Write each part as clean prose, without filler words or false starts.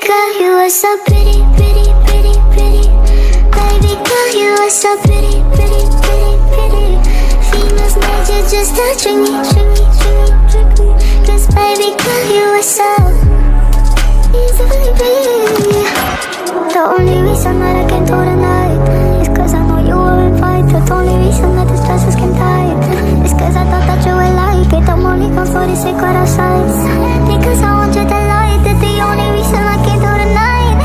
girl, you are so pretty, pretty, pretty, pretty. Baby girl, you are so pretty, pretty, pretty, pretty. Females made you just to trick me, trick me, trick me, trick me. 'Cause baby girl, you are so easily pretty. The only reason that I came through tonight is 'cause I know you were invited. The only reason that this dress is skin tight is 'cause I thought that you would like it. I'm only come for the secret outside, because I want you to like that. The only reason I came through tonight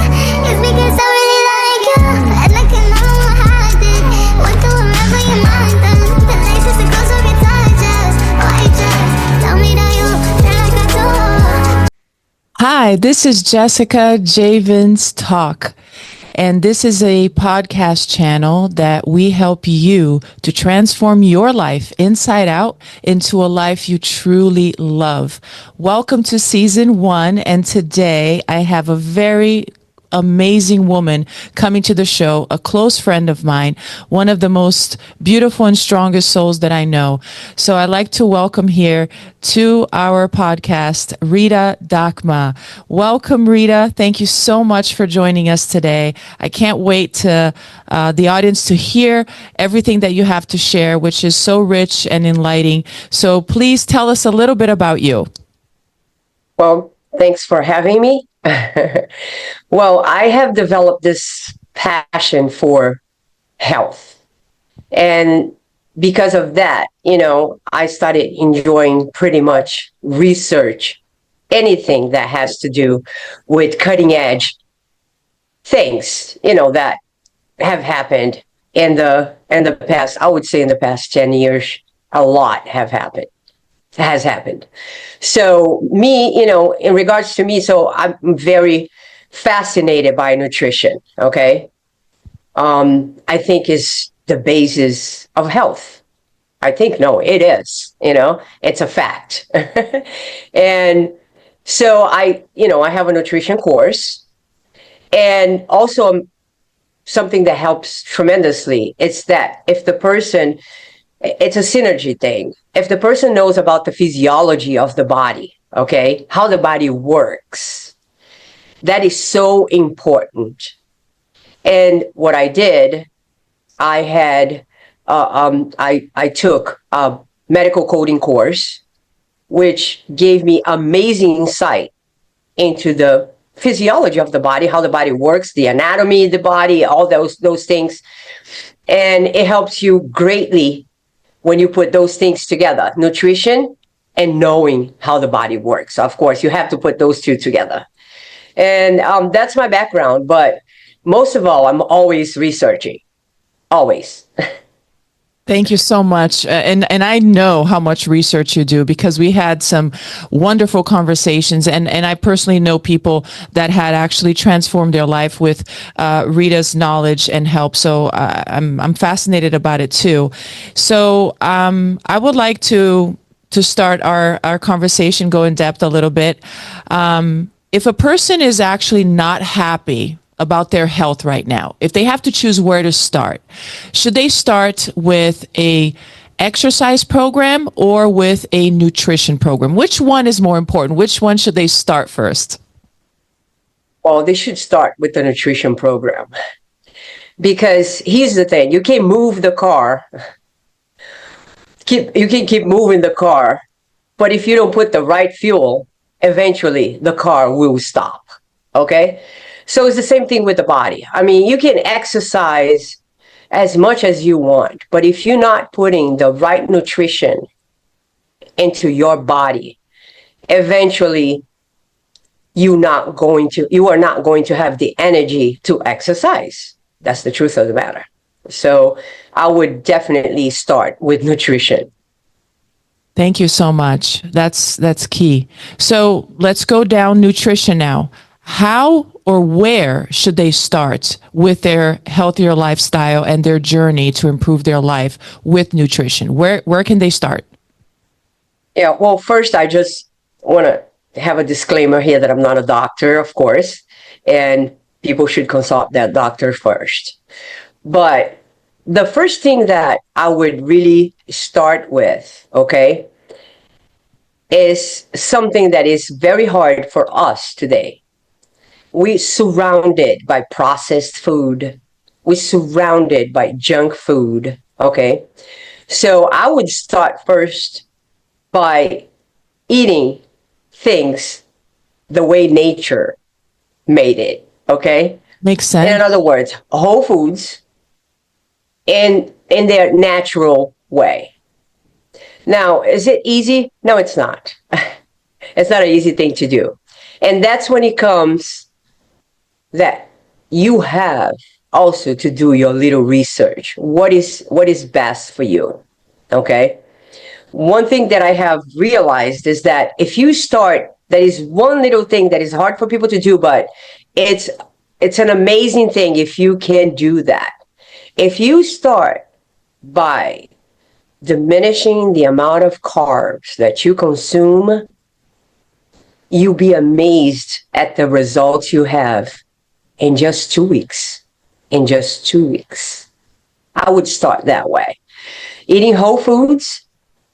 is because I really like you, and I can know how I did. What do I remember your mind then? The nicest the girls will get touches. Why just tell me that you feel like I do? Hi, this is Jessica Javens Talk, and this is a podcast channel that we help you to transform your life inside out into a life you truly love. Welcome to season 1, and today I have a very amazing woman coming to the show, a close friend of mine, one of the most beautiful and strongest souls that I know. So I'd like to welcome here to our podcast, Rita Dahma. Welcome, Rita. Thank you so much for joining us today. I can't wait to the audience to hear everything that you have to share, which is so rich and enlightening. So please tell us a little bit about you. Well, thanks for having me. Well, I have developed this passion for health. And because of that, I started enjoying pretty much research, anything that has to do with cutting edge things, that have happened in the past. I would say in the past 10 years, a lot has happened. So me, in regards to me, so I'm very fascinated by nutrition. Okay. I think is the basis of health. I think, no, it is, it's a fact. And so I have a nutrition course, and also something that helps tremendously. It's that if the person, it's a synergy thing. If the person knows about the physiology of the body, okay, how the body works, that is so important. And what I did, I took a medical coding course, which gave me amazing insight into the physiology of the body, how the body works, the anatomy of the body, all those things. And it helps you greatly when you put those things together, nutrition and knowing how the body works. Of course, you have to put those two together. And that's my background. But most of all, I'm always researching, always. Thank you so much. And I know how much research you do, because we had some wonderful conversations. And I personally know people that had actually transformed their life with Rita's knowledge and help. So I'm fascinated about it too. So I would like to start our conversation, go in depth a little bit. If a person is actually not happy about their health right now, if they have to choose where to start, should they start with a exercise program or with a nutrition program? Which one is more important? Which one should they start first? Well, they should start with the nutrition program, because here's the thing: you can move the car, you can keep moving the car, but if you don't put the right fuel, eventually the car will stop. Okay. So it's the same thing with the body. I mean, you can exercise as much as you want, but if you're not putting the right nutrition into your body, eventually you are not going to have the energy to exercise. That's the truth of the matter. So I would definitely start with nutrition. Thank you so much. That's key. So let's go down nutrition now. How or where should they start with their healthier lifestyle and their journey to improve their life with nutrition? Where can they start? Yeah, well, first, I just want to have a disclaimer here that I'm not a doctor, of course, and people should consult their doctor first. But the first thing that I would really start with, okay, is something that is very hard for us today. we're surrounded by processed food. We're surrounded by junk food. Okay. So I would start first by eating things the way nature made it. Okay. Makes In sense. other words, whole foods in their natural way. Now, is it easy? No, it's not. It's not an easy thing to do. And that's when it comes that you have also to do your little research. What is best for you? Okay? One thing that I have realized is that if you start, that is one little thing that is hard for people to do, but it's it's an amazing thing if you can do that. If you start by diminishing the amount of carbs that you consume, you'll be amazed at the results you have in just 2 weeks. In just 2 weeks. I would start that way. Eating whole foods,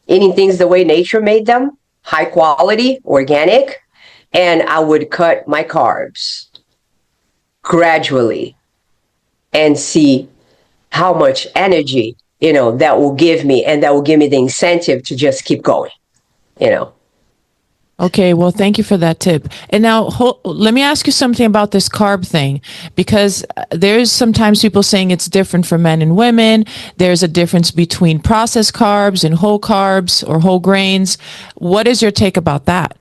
eating things the way nature made them, high quality, organic, and I would cut my carbs gradually and see how much energy, that will give me, and that will give me the incentive to just keep going, you know. Okay, well, thank you for that tip. And now, let me ask you something about this carb thing, because there's sometimes people saying it's different for men and women. There's a difference between processed carbs and whole carbs or whole grains. What is your take about that?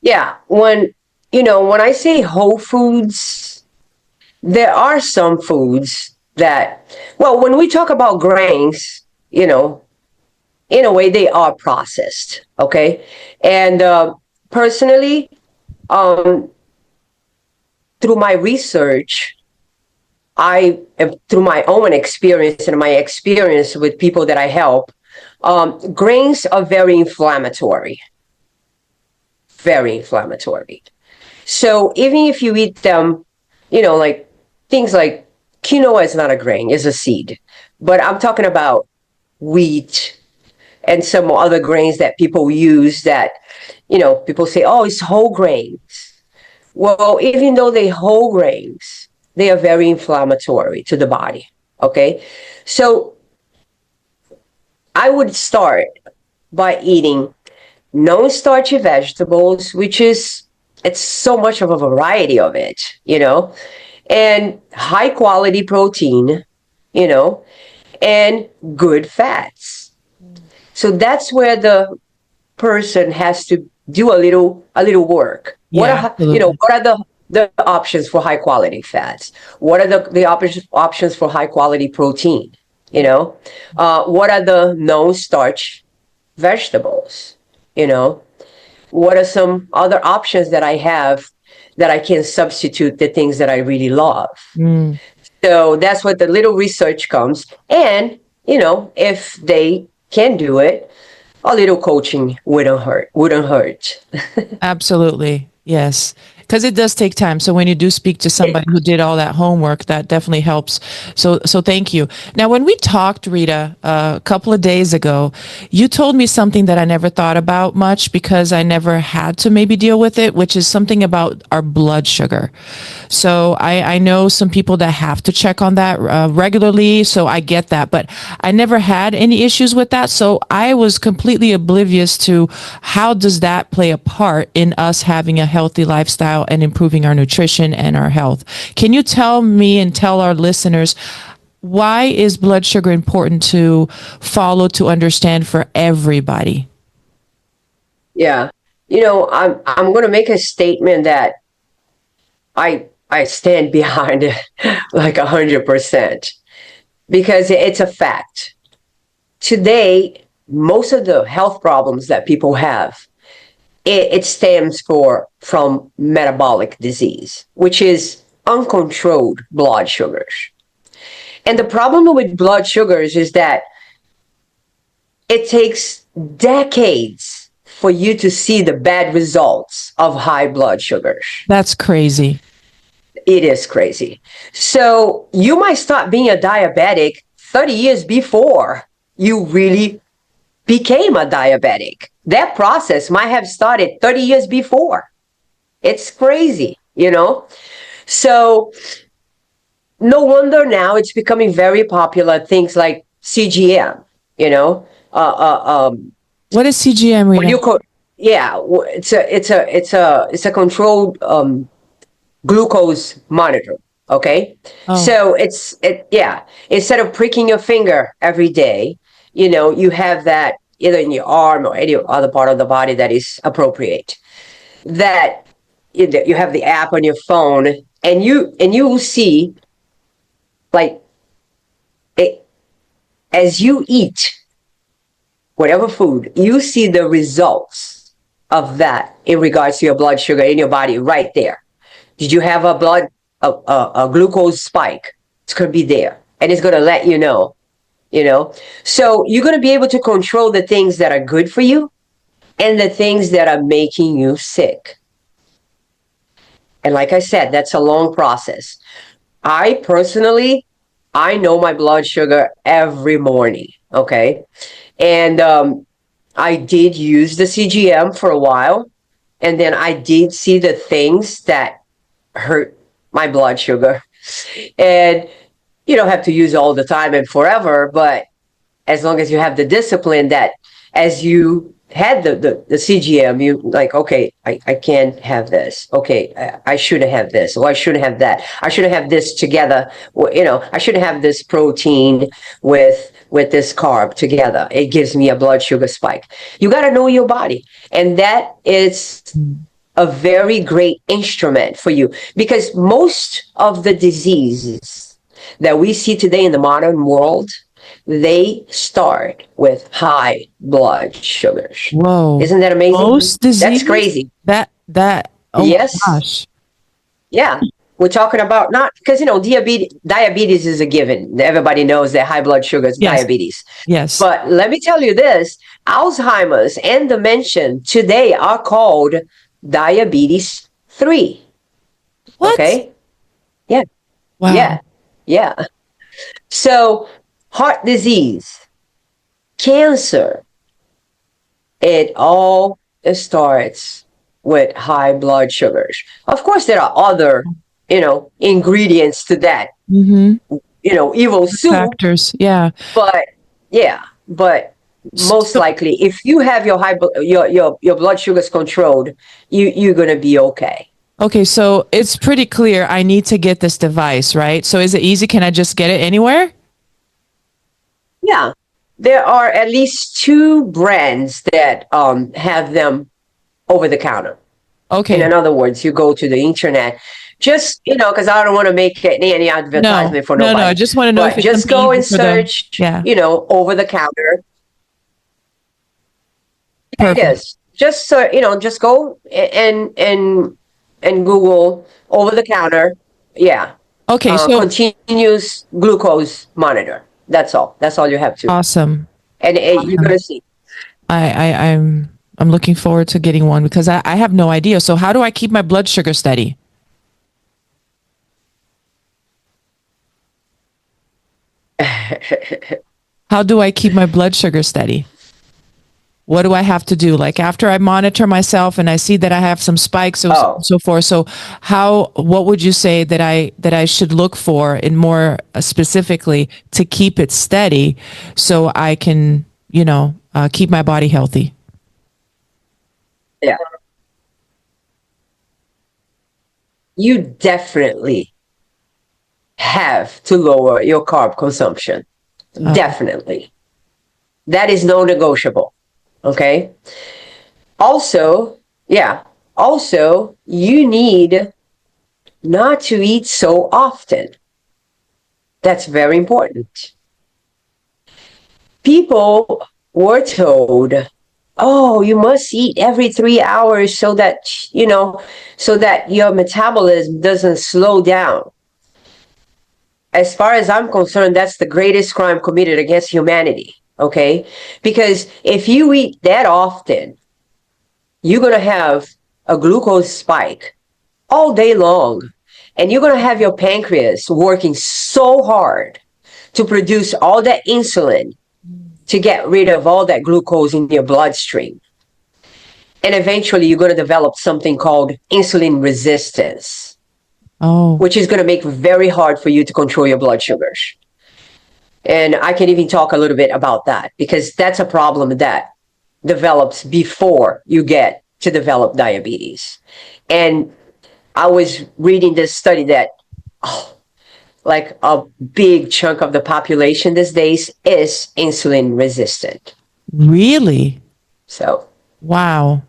Yeah, when I say whole foods, there are some foods that, well, when we talk about grains, in a way they are processed, okay? And personally, um, through my research, through my own experience and my experience with people that I help, grains are very inflammatory, very inflammatory. So even if you eat them, like things like quinoa is not a grain, it's a seed. But I'm talking about wheat and some other grains that people use that, people say, oh, it's whole grains. Well, even though they're whole grains, they are very inflammatory to the body. Okay. So I would start by eating non-starchy vegetables, which is, it's so much of a variety of it, and high quality protein, you know, and good fats. So that's where the person has to do a little work. Yeah, absolutely. What are the options for high quality fats? What are the options for high quality protein? What are the non-starch vegetables? You know, what are some other options that I have that I can substitute the things that I really love? Mm. So that's what the little research comes. And, if they can do it, a little coaching wouldn't hurt. Absolutely. Yes. Because it does take time. So when you do speak to somebody who did all that homework, that definitely helps. So thank you. Now, when we talked, Rita, a couple of days ago, you told me something that I never thought about much because I never had to maybe deal with it, which is something about our blood sugar. So I know some people that have to check on that regularly. So I get that, but I never had any issues with that. So I was completely oblivious to how does that play a part in us having a healthy lifestyle and improving our nutrition and our health. Can you tell me and tell our listeners, why is blood sugar important to follow, to understand for everybody? Yeah. I'm going to make a statement that I stand behind it like 100% because it's a fact. Today, most of the health problems that people have, it stems from metabolic disease, which is uncontrolled blood sugars. And the problem with blood sugars is that it takes decades for you to see the bad results of high blood sugars. That's crazy. It is crazy. So you might start being a diabetic 30 years before you really became a diabetic. That process might have started 30 years before. It's crazy. you know? So no wonder now it's becoming very popular. Things like CGM, you know, What is CGM, when Rita? you yeah, it's a controlled glucose monitor. Okay, Oh, so yeah. Instead of pricking your finger every day, you have that either in your arm or any other part of the body that is appropriate. That you have the app on your phone, and you will see, like, it, as you eat whatever food, you see the results of that in regards to your blood sugar in your body right there. Did you have a glucose spike? It's going to be there, and it's going to let you know. So you're going to be able to control the things that are good for you and the things that are making you sick. And like I said, that's a long process. I personally, I know my blood sugar every morning. Okay, and I did use the CGM for a while, and then I did see the things that hurt my blood sugar. And you don't have to use it all the time and forever, but as long as you have the discipline that as you had the CGM, you like, okay, I can't have this. Okay, I shouldn't have this. Or I shouldn't have that. I shouldn't have this together. I shouldn't have this protein with this carb together. It gives me a blood sugar spike. You got to know your body. And that is a very great instrument for you, because most of the diseases that we see today in the modern world, they start with high blood sugars. whoa. Isn't that amazing? Most That's disease? crazy. Oh my Yes. gosh. Yeah. We're talking about, not because, diabetes is a given. Everybody knows that high blood sugar is Yes, diabetes. yes. But let me tell you this, Alzheimer's and dementia today are called diabetes 3. What? Okay? Yeah. Wow. Yeah. Yeah. So, heart disease, cancer, it all starts with high blood sugars. Of course, there are other, ingredients to that, Mm-hmm. evil soup, Factors. Yeah. but yeah, but most So, likely, if you have your blood sugars controlled, you're gonna be okay. okay, so it's pretty clear I need to get this device, right? So is it easy? Can I just get it anywhere? Yeah, there are at least two brands that have them over the counter. In Okay. other words, you go to the internet, just, because I don't want to make any No, advertisement for no, no. I nobody, just want to know if but it's just something go easy and for the, search, yeah, over the counter. It perfect. is just so, just go and Google over the counter. Yeah. Okay, so Continuous glucose monitor. That's all you have to, awesome. and you're Awesome. gonna see. I'm looking forward to getting one because I have no idea. So how do I keep my blood sugar steady? How do I keep my blood sugar steady? What do I have to do? Like after I monitor myself and I see that I have some spikes, Oh, so forth. So what would you say that I should look for in more specifically to keep it steady so I can, keep my body healthy? yeah. You definitely have to lower your carb consumption. Definitely. That is no negotiable. Okay. Also, yeah. Also, you need not to eat so often. That's very important. People were told, oh, you must eat every 3 hours so that your metabolism doesn't slow down. As far as I'm concerned, that's the greatest crime committed against humanity. Okay? Because if you eat that often, you're going to have a glucose spike all day long. And you're going to have your pancreas working so hard to produce all that insulin to get rid of all that glucose in your bloodstream. And eventually you're going to develop something called insulin resistance, Oh, which is going to make it very hard for you to control your blood sugars. And I can even talk a little bit about that because that's a problem that develops before you get to develop diabetes. And I was reading this study that like a big chunk of the population these days is insulin resistant. really? So, Wow.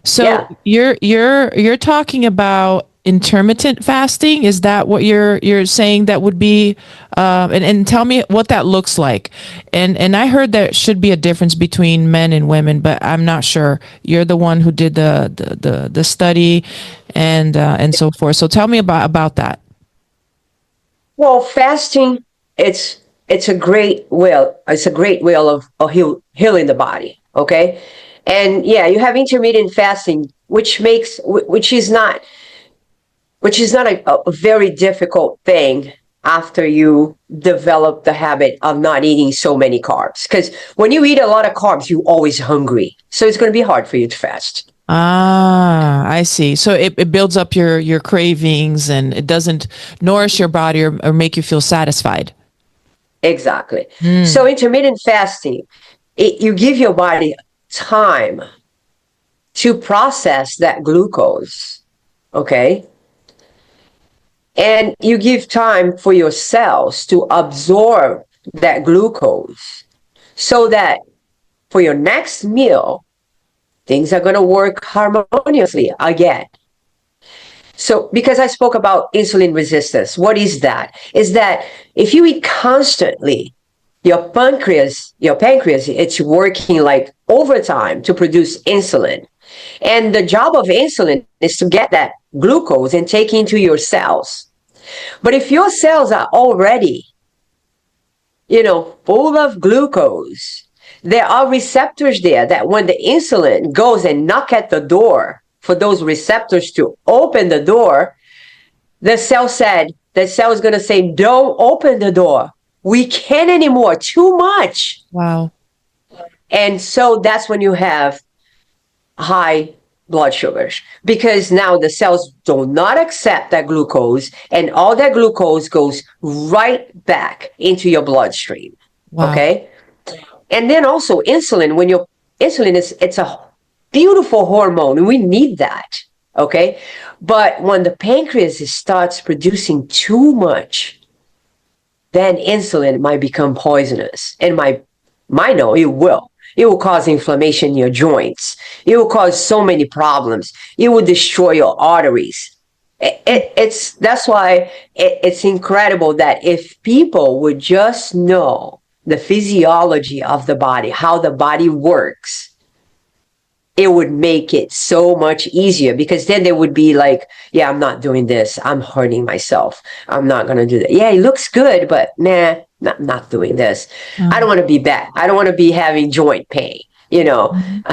So yeah. you're talking about intermittent fasting? Is that what you're saying that would be and tell me what that looks like. And I heard there should be a difference between men and women, but I'm not sure. You're the one who did the study and so forth. So tell me about that. Well, fasting, it's a great way of healing the body. Okay, and yeah, you have intermittent fasting, which is not a very difficult thing after you develop the habit of not eating so many carbs. Because when you eat a lot of carbs, you're always hungry, so it's going to be hard for you to fast. Ah, I see. So it builds up your cravings and it doesn't nourish your body or make you feel satisfied. Exactly. Mm, So intermittent fasting, you give your body time to process that glucose, okay? And you give time for your cells to absorb that glucose so that for your next meal, things are going to work harmoniously again. So, because I spoke about insulin resistance, what is that? Is that if you eat constantly, your pancreas, it's working like overtime to produce insulin. And the job of insulin is to get that glucose and take into your cells. But if your cells are already, full of glucose, there are receptors there that when the insulin goes and knock at the door for those receptors to open the door, the cell is going to say, don't open the door. We can't anymore. Too much. wow. And so that's when you have high blood sugars because now the cells do not accept that glucose and all that glucose goes right back into your bloodstream. Wow. Okay. And then also insulin, when your insulin it's a beautiful hormone and we need that. Okay. But when the pancreas starts producing too much, then insulin might become poisonous and might know it will. It will cause inflammation in your joints. It will cause so many problems. It will destroy your arteries. That's why it's incredible that if people would just know the physiology of the body, how the body works, it would make it so much easier because then they would be like, yeah, I'm not doing this. I'm hurting myself. I'm not going to do that. Yeah, it looks good, but nah, not doing this. I don't want to be bad. I don't want to be having joint pain. Mhm.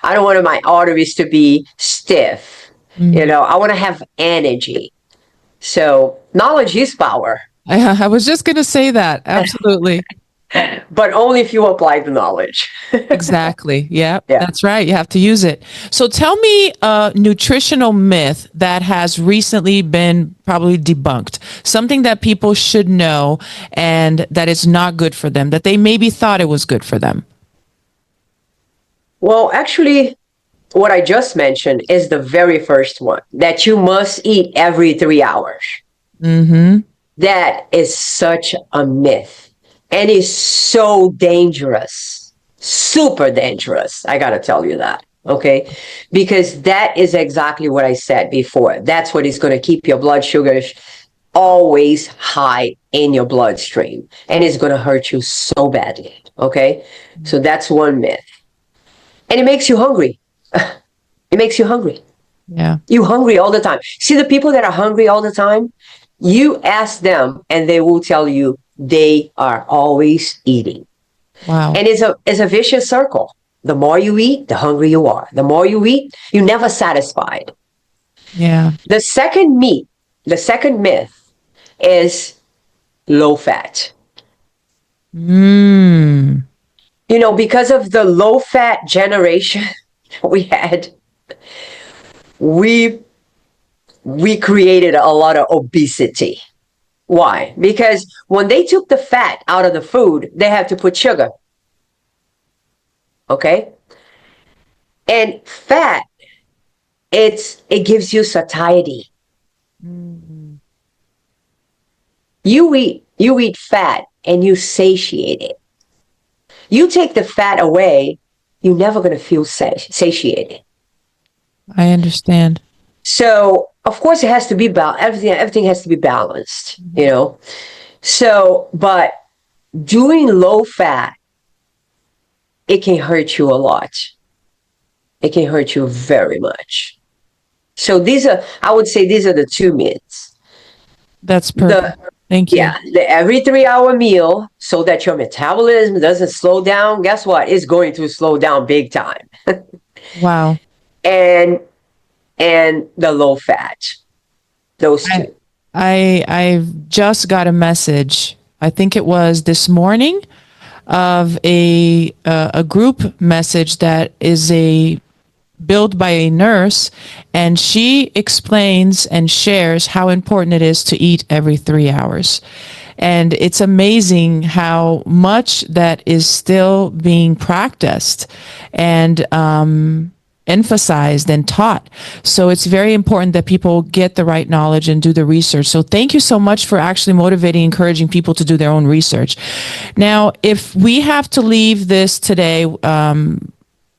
I don't want my arteries to be stiff. Mhm. I want to have energy. So knowledge is power, I was just going to say that. Absolutely. but only if you apply the knowledge. Exactly. Yeah, Yeah. that's right. You have to use it. So tell me a nutritional myth that has recently been probably debunked, something that people should know and that is not good for them, that they maybe thought it was good for them. Well, actually, what I just mentioned is the very first one that you must eat every 3 hours. Mm-hmm. That is such a myth and is so dangerous, super dangerous. I got to tell you that. Okay. Because that is exactly what I said before. That's what is going to keep your blood sugars always high in your bloodstream and it's going to hurt you so badly. Okay. So that's one myth. And it makes you hungry. It makes you hungry. Yeah. You hungry all the time. See the people that are hungry all the time? You ask them and they will tell you they are always eating. Wow. And it's a vicious circle. The more you eat, the hungrier you are. The more you eat, you're never satisfied. Yeah. The second myth is low fat. Mm. Because of the low fat generation we had, we we created a lot of obesity. Why? Because when they took the fat out of the food, they had to put sugar. Okay? And fat, it gives you satiety. You eat fat and you satiate it. You take the fat away, you're never going to feel satiated. I understand. So of course it has to be everything has to be balanced, you know. So but doing low fat, it can hurt you a lot. It can hurt you very much. So I would say these are the two myths. That's perfect. Thank you. Yeah, the every 3 hour meal so that your metabolism doesn't slow down. Guess what? It's going to slow down big time. Wow. and the low fat. Those two. I've just got a message. I think it was this morning of a group message that is built by a nurse, and she explains and shares how important it is to eat every 3 hours. And it's amazing how much that is still being practiced and emphasized and taught. So it's very important that people get the right knowledge and do the research. So thank you so much for actually motivating, encouraging people to do their own research. Now, if we have to leave this today,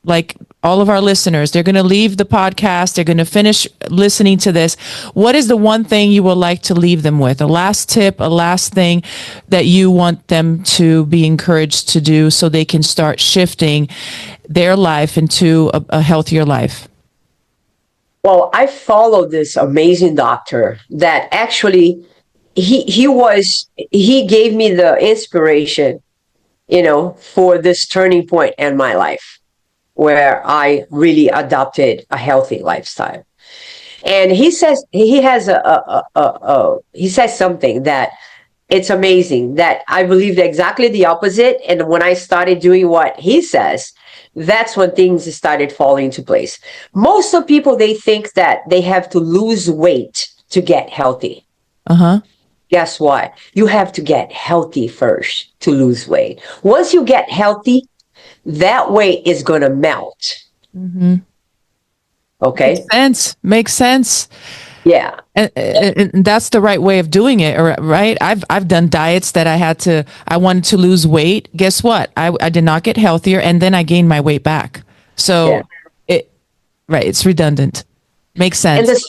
like all of our listeners, they're going to leave the podcast, they're going to finish listening to this. What is the one thing you would like to leave them with? A last tip, a last thing that you want them to be encouraged to do so they can start shifting their life into a healthier life? Well, I followed this amazing doctor that actually he gave me the inspiration, for this turning point in my life, where I really adopted a healthy lifestyle. And he says he says something that it's amazing, that I believed exactly the opposite. And when I started doing what he says, that's when things started falling into place. Most of people, they think that they have to lose weight to get healthy. Guess what? You have to get healthy first to lose weight. Once you get healthy, that weight is going to melt. Okay? Makes sense. Yeah. And that's the right way of doing it, right? I've done diets that I wanted to lose weight. Guess what? I did not get healthier, and then I gained my weight back. So it's redundant. Makes sense.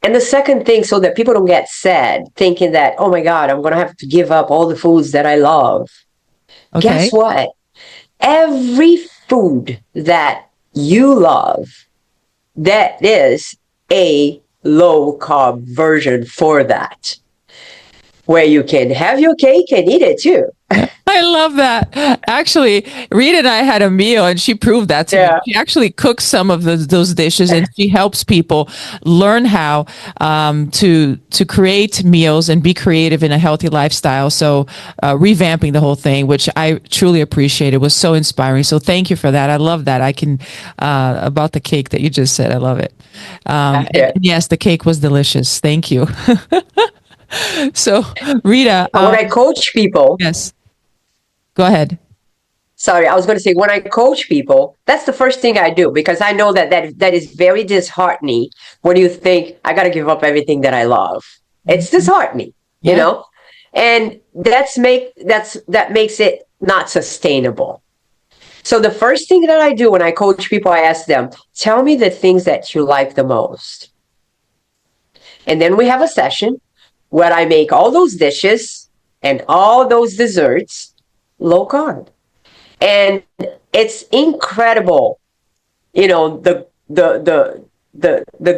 And the second thing, so that people don't get sad, thinking that, oh my God, I'm going to have to give up all the foods that I love. Okay. Guess what? Every food that you love, that is a low carb version for that, where you can have your cake and eat it too. I love that. Actually, Rita and I had a meal, and she proved that to me. She actually cooks some of those dishes, and she helps people learn how to create meals and be creative in a healthy lifestyle. So revamping the whole thing, which I truly appreciate. It was so inspiring. So thank you for that. I love that. I can about the cake that you just said. I love it. And yes, the cake was delicious. Thank you. So, Rita, when I coach people, yes, go ahead. Sorry, I was going to say, when I coach people, that's the first thing I do, because I know that is very disheartening when you think, I got to give up everything that I love. It's disheartening, you know, and that makes it not sustainable. So the first thing that I do when I coach people, I ask them, tell me the things that you like the most. And then we have a session where I make all those dishes and all those desserts low carb. And it's incredible, the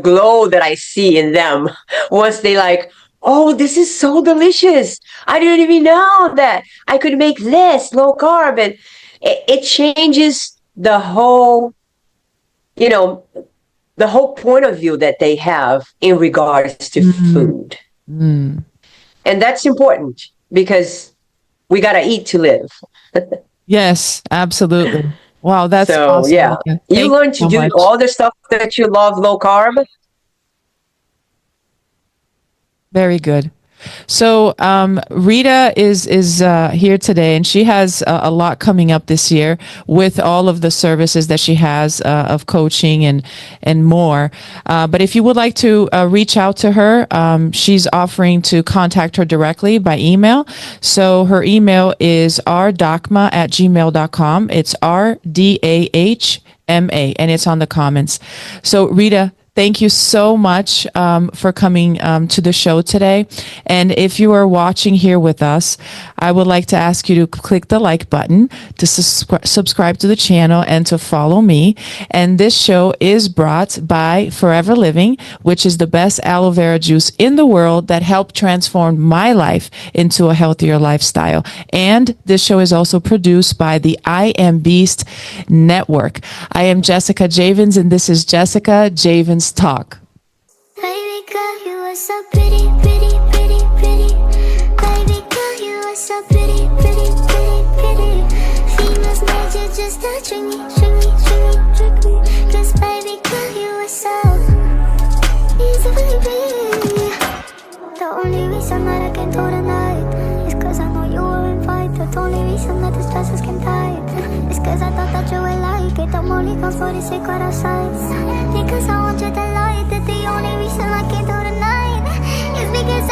glow that I see in them once they like, oh, this is so delicious. I didn't even know that I could make this low carb. And it changes the whole, the whole point of view that they have in regards to food. And that's important, because we got to eat to live. Yes, absolutely. Wow, that's So awesome, yeah, Rita. you Thank learn you to so do much. all the stuff that you love low carb. Very good. So Rita is here today, and she has a lot coming up this year with all of the services that she has of coaching and more. But if you would like to reach out to her, she's offering to contact her directly by email. So her email is rdahma@gmail.com. It's Rdahma, and it's on the comments. So Rita, thank you so much for coming to the show today. And if you are watching here with us, I would like to ask you to click the like button, to subscribe to the channel, and to follow me. And this show is brought by Forever Living, which is the best aloe vera juice in the world that helped transform my life into a healthier lifestyle. And this show is also produced by the I Am Beast Network. I am Jessica Javens, and this is Jessica Javens Talk. Baby girl, you are so pretty, pretty, pretty, pretty. Baby girl, you are so pretty, pretty, pretty, pretty. Females made you just to trick me, trick me, trick me, trick me. 'Cause baby girl, you are so easy, baby. The only reason that I can do tonight is 'cause I know you were invited. The only reason that the stresses can tight is 'cause I thought that you would like it. I'm only come for the secret outside. Because I want you to lie that the only reason I can do tonight is because I